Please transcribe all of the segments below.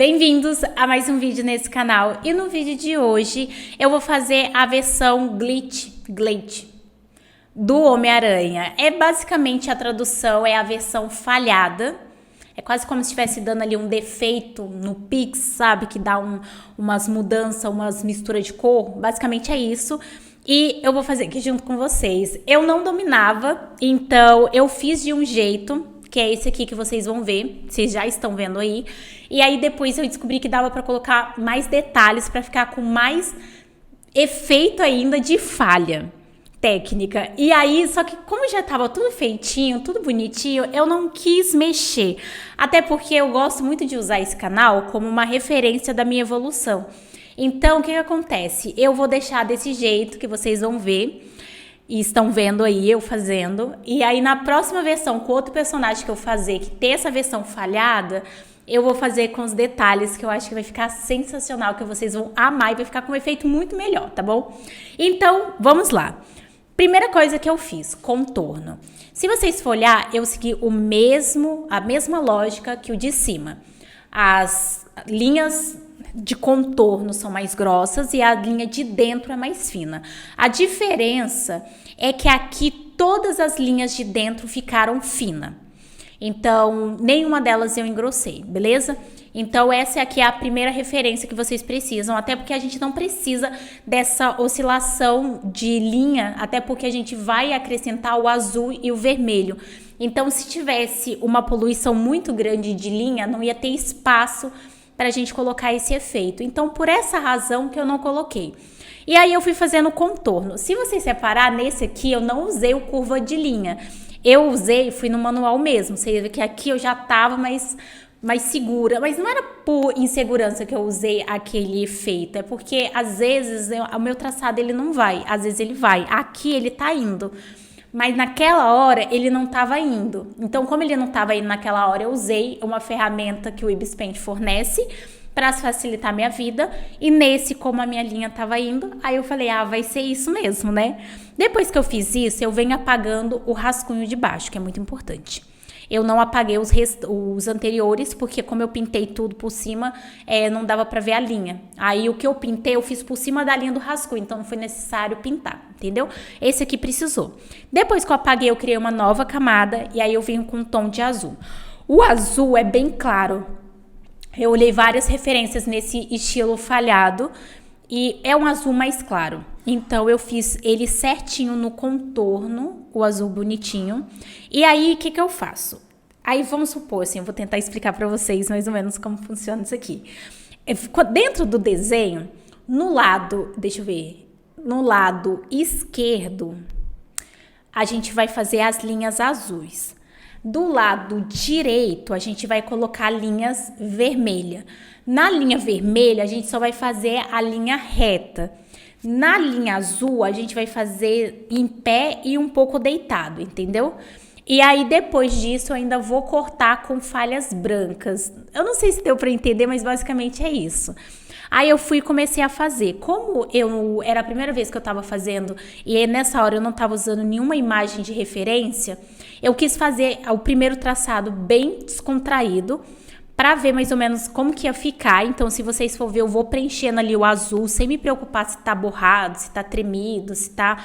Bem-vindos a mais um vídeo nesse canal. E no vídeo de hoje eu vou fazer a versão glitch do Homem-Aranha. É basicamente a tradução, é a versão falhada. É quase como se estivesse dando ali um defeito no Pix, sabe? Que dá umas mudanças, umas misturas de cor. Basicamente é isso. E eu vou fazer aqui junto com vocês. Eu não dominava, então eu fiz de um jeito, que é esse aqui que vocês vão ver. Vocês já estão vendo aí. E aí depois eu descobri que dava pra colocar mais detalhes pra ficar com mais efeito ainda de falha técnica. E aí, só que como já tava tudo feitinho, tudo bonitinho, eu não quis mexer. Até porque eu gosto muito de usar esse canal como uma referência da minha evolução. Então, o que acontece? Eu vou deixar desse jeito que vocês vão ver. E estão vendo aí eu fazendo. E aí, na próxima versão, com outro personagem que eu fazer, que tem essa versão falhada, eu vou fazer com os detalhes, que eu acho que vai ficar sensacional, que vocês vão amar e vai ficar com um efeito muito melhor, tá bom? Então, vamos lá. Primeira coisa que eu fiz, contorno. Se vocês for olhar, eu segui a mesma lógica que o de cima. As linhas de contorno são mais grossas e a linha de dentro é mais fina. A diferença é que aqui todas as linhas de dentro ficaram finas. Então, nenhuma delas eu engrossei, beleza? Então, essa aqui é a primeira referência que vocês precisam, até porque a gente não precisa dessa oscilação de linha, até porque a gente vai acrescentar o azul e o vermelho. Então, se tivesse uma poluição muito grande de linha, não ia ter espaço para a gente colocar esse efeito. Então, por essa razão que eu não coloquei. E aí, eu fui fazendo contorno. Se vocês separar, nesse aqui, eu não usei o curva de linha. Eu fui no manual mesmo. Você vê que aqui eu já tava mais segura. Mas não era por insegurança que eu usei aquele efeito. É porque, às vezes, o meu traçado ele não vai. Às vezes ele vai. Aqui ele tá indo. Mas naquela hora ele não estava indo. Então, como ele não estava indo naquela hora, eu usei uma ferramenta que o Ibis Paint fornece para facilitar a minha vida. E nesse, como a minha linha estava indo, aí eu falei, vai ser isso mesmo, né? Depois que eu fiz isso, eu venho apagando o rascunho de baixo, que é muito importante. Eu não apaguei os anteriores, porque como eu pintei tudo por cima, não dava pra ver a linha. Aí o que eu pintei, eu fiz por cima da linha do rascunho, então não foi necessário pintar, entendeu? Esse aqui precisou. Depois que eu apaguei, eu criei uma nova camada, e aí eu venho com um tom de azul. O azul é bem claro. Eu olhei várias referências nesse estilo falhado, e é um azul mais claro. Então, eu fiz ele certinho no contorno, o azul bonitinho. E aí, o que eu faço? Aí, vamos supor, assim, eu vou tentar explicar pra vocês mais ou menos como funciona isso aqui. Dentro do desenho, no lado, deixa eu ver, no lado esquerdo, a gente vai fazer as linhas azuis. Do lado direito, a gente vai colocar linhas vermelhas. Na linha vermelha, a gente só vai fazer a linha reta. Na linha azul, a gente vai fazer em pé e um pouco deitado, entendeu? E aí, depois disso, eu ainda vou cortar com falhas brancas. Eu não sei se deu pra entender, mas basicamente é isso. Aí eu fui e comecei a fazer. Como era a primeira vez que eu tava fazendo e nessa hora eu não tava usando nenhuma imagem de referência, eu quis fazer o primeiro traçado bem descontraído para ver mais ou menos como que ia ficar. Então, se vocês for ver, eu vou preenchendo ali o azul sem me preocupar se tá borrado, se tá tremido, se tá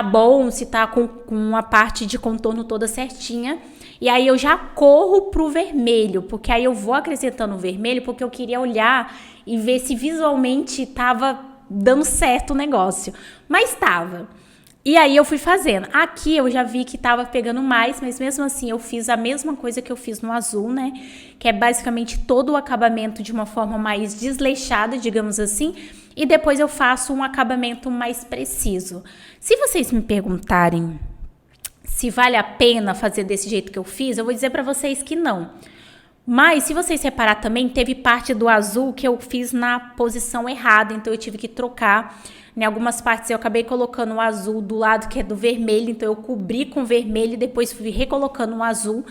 bom, se tá com a parte de contorno toda certinha. E aí eu já corro pro vermelho, porque aí eu vou acrescentando o vermelho, porque eu queria olhar e ver se visualmente tava dando certo o negócio. Mas tava. E aí eu fui fazendo. Aqui eu já vi que tava pegando mais, mas mesmo assim eu fiz a mesma coisa que eu fiz no azul, né? Que é basicamente todo o acabamento de uma forma mais desleixada, digamos assim. E depois eu faço um acabamento mais preciso. Se vocês me perguntarem se vale a pena fazer desse jeito que eu fiz, eu vou dizer pra vocês que não. Mas, se vocês reparar também, teve parte do azul que eu fiz na posição errada, então eu tive que trocar. Em algumas partes eu acabei colocando o azul do lado que é do vermelho, então eu cobri com vermelho e depois fui recolocando o azul.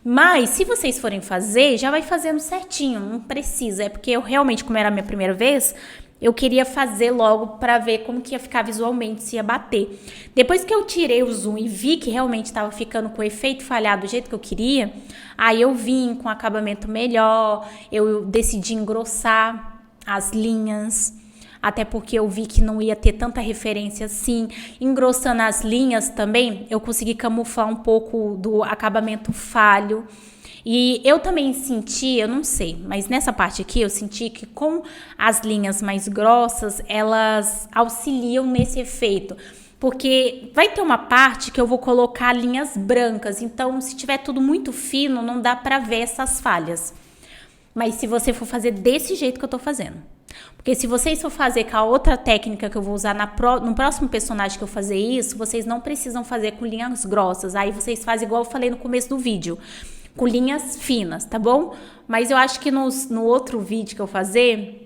Mas, se vocês forem fazer, já vai fazendo certinho, não precisa. É porque eu realmente, como era a minha primeira vez, eu queria fazer logo para ver como que ia ficar visualmente, se ia bater. Depois que eu tirei o zoom e vi que realmente estava ficando com o efeito falhado do jeito que eu queria, aí eu vim com acabamento melhor, eu decidi engrossar as linhas, até porque eu vi que não ia ter tanta referência assim. Engrossando as linhas também, eu consegui camuflar um pouco do acabamento falho. E eu também senti, eu não sei, mas nessa parte aqui eu senti que com as linhas mais grossas, elas auxiliam nesse efeito. Porque vai ter uma parte que eu vou colocar linhas brancas, então se tiver tudo muito fino, não dá pra ver essas falhas. Mas se você for fazer desse jeito que eu tô fazendo. Porque se vocês for fazer com a outra técnica que eu vou usar no próximo personagem que eu fazer isso, vocês não precisam fazer com linhas grossas. Aí vocês fazem igual eu falei no começo do vídeo, com linhas finas, tá bom? Mas eu acho que no outro vídeo que eu fazer,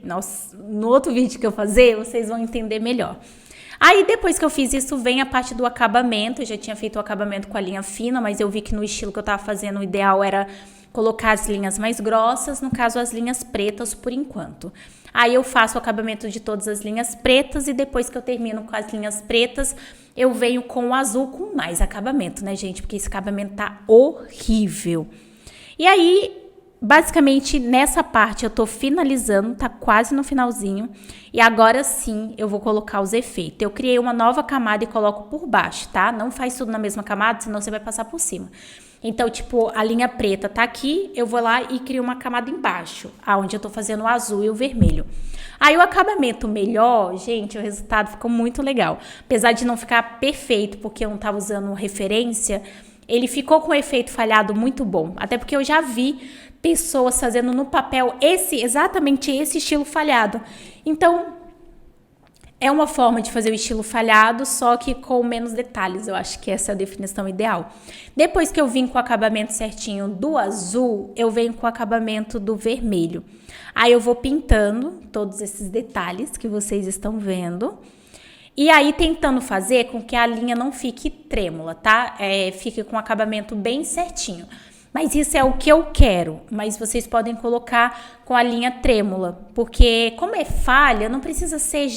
vocês vão entender melhor. Aí depois que eu fiz isso, vem a parte do acabamento. Eu já tinha feito o acabamento com a linha fina, mas eu vi que no estilo que eu tava fazendo, o ideal era colocar as linhas mais grossas, no caso as linhas pretas por enquanto. Aí eu faço o acabamento de todas as linhas pretas e depois que eu termino com as linhas pretas, eu venho com o azul com mais acabamento, né, gente? Porque esse acabamento tá horrível. E aí, basicamente, nessa parte eu tô finalizando, tá quase no finalzinho. E agora sim, eu vou colocar os efeitos. Eu criei uma nova camada e coloco por baixo, tá? Não faz tudo na mesma camada, senão você vai passar por cima. Então, tipo, a linha preta tá aqui, eu vou lá e crio uma camada embaixo, aonde eu tô fazendo o azul e o vermelho. Aí o acabamento melhor, gente, o resultado ficou muito legal. Apesar de não ficar perfeito, porque eu não tava usando referência, ele ficou com um efeito falhado muito bom. Até porque eu já vi pessoas fazendo no papel exatamente esse estilo falhado. Então, é uma forma de fazer o estilo falhado, só que com menos detalhes. Eu acho que essa é a definição ideal. Depois que eu vim com o acabamento certinho do azul, eu venho com o acabamento do vermelho. Aí eu vou pintando todos esses detalhes que vocês estão vendo. E aí tentando fazer com que a linha não fique trêmula, tá? Fique com o acabamento bem certinho. Mas isso é o que eu quero. Mas vocês podem colocar com a linha trêmula. Porque como é falha, não precisa ser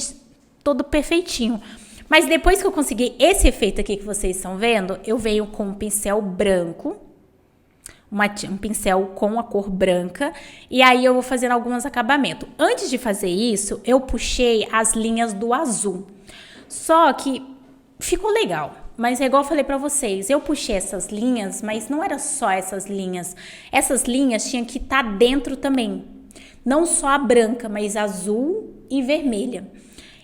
todo perfeitinho. Mas depois que eu conseguir esse efeito aqui que vocês estão vendo, eu venho com um pincel branco, um pincel com a cor branca, e aí eu vou fazendo alguns acabamentos. Antes de fazer isso, eu puxei as linhas do azul. Só que ficou legal, mas é igual eu falei pra vocês, eu puxei essas linhas, mas não era só essas linhas. Essas linhas tinham que estar dentro também. Não só a branca, mas azul e vermelha.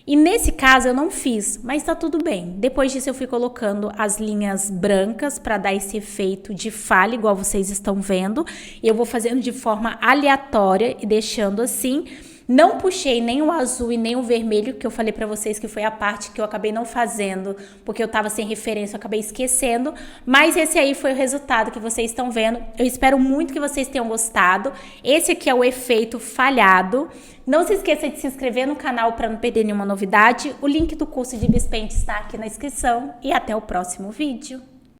E nesse caso eu não fiz, mas tá tudo bem. Depois disso eu fui colocando as linhas brancas para dar esse efeito de falha, igual vocês estão vendo. E eu vou fazendo de forma aleatória e deixando assim. Não puxei nem o azul e nem o vermelho, que eu falei pra vocês que foi a parte que eu acabei não fazendo, porque eu tava sem referência, eu acabei esquecendo. Mas esse aí foi o resultado que vocês estão vendo. Eu espero muito que vocês tenham gostado. Esse aqui é o efeito falhado. Não se esqueça de se inscrever no canal para não perder nenhuma novidade. O link do curso de Bispaint está aqui na descrição. E até o próximo vídeo.